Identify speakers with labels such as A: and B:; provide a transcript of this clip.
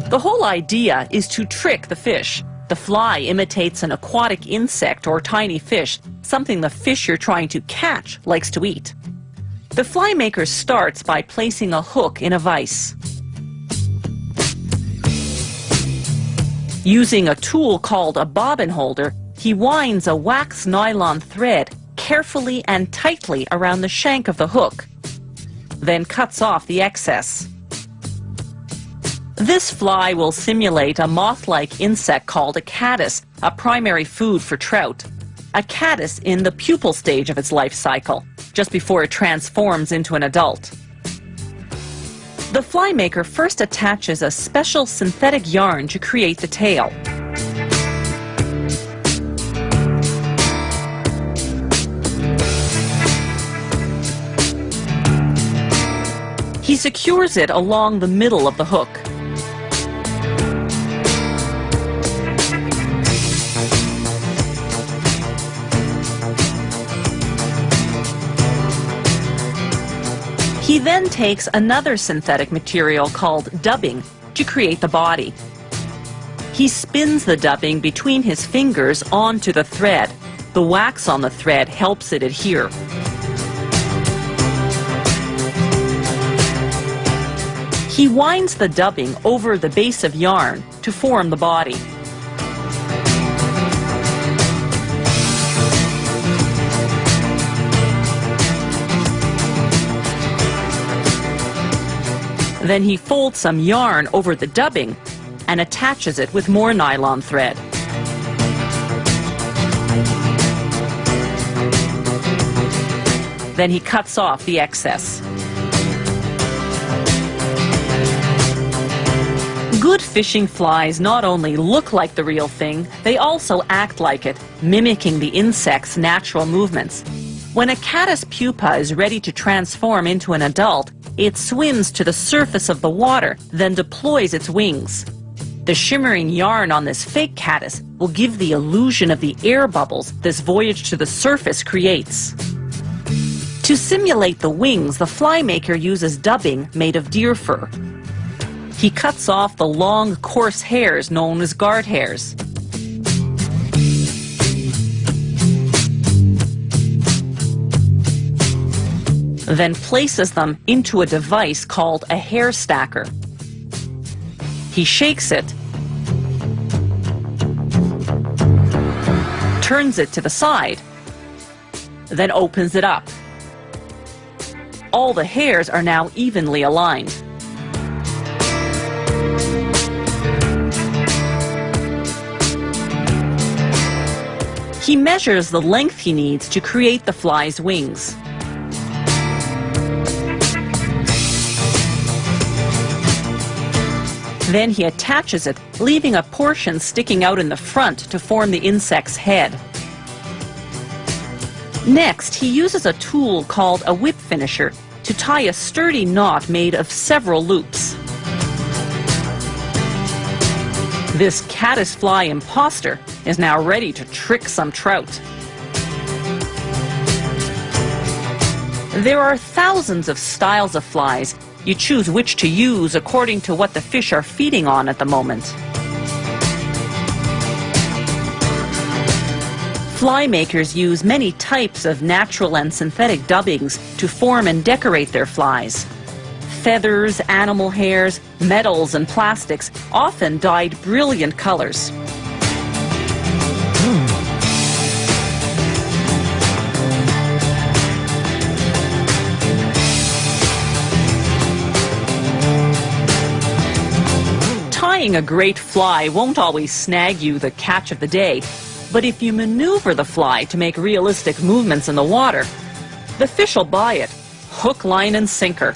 A: The whole idea is to trick the fish. The fly imitates an aquatic insect or tiny fish, something the fish you're trying to catch likes to eat. The fly maker starts by placing a hook in a vise. Using a tool called a bobbin holder, he winds a wax nylon thread carefully and tightly around the shank of the hook, then cuts off the excess. This fly will simulate a moth-like insect called a caddis, a primary food for trout. A caddis in the pupal stage of its life cycle, just before it transforms into an adult. The fly maker first attaches a special synthetic yarn to create the tail. He secures it along the middle of the hook. He then takes another synthetic material called dubbing to create the body. He spins the dubbing between his fingers onto the thread. The wax on the thread helps it adhere. He winds the dubbing over the base of yarn to form the body. Then he folds some yarn over the dubbing and attaches it with more nylon thread. Then he cuts off the excess. Good fishing flies not only look like the real thing, they also act like it, mimicking the insect's natural movements. When a caddis pupa is ready to transform into an adult, it swims to the surface of the water, then deploys its wings. The shimmering yarn on this fake caddis will give the illusion of the air bubbles this voyage to the surface creates. To simulate the wings, the fly maker uses dubbing made of deer fur. He cuts off the long, coarse hairs known as guard hairs. Then places them into a device called a hair stacker. He shakes it, turns it to the side, then opens it up. All the hairs are now evenly aligned. He measures the length he needs to create the fly's wings. Then he attaches it, leaving a portion sticking out in the front to form the insect's head. Next, he uses a tool called a whip finisher to tie a sturdy knot made of several loops. This caddisfly imposter is now ready to trick some trout. There are thousands of styles of flies. You choose which to use according to what the fish are feeding on at the moment. Fly makers use many types of natural and synthetic dubbings to form and decorate their flies. Feathers, animal hairs, metals, and plastics, often dyed brilliant colors. Tying a great fly won't always snag you the catch of the day, but if you maneuver the fly to make realistic movements in the water, the fish will buy it, hook, line, and sinker.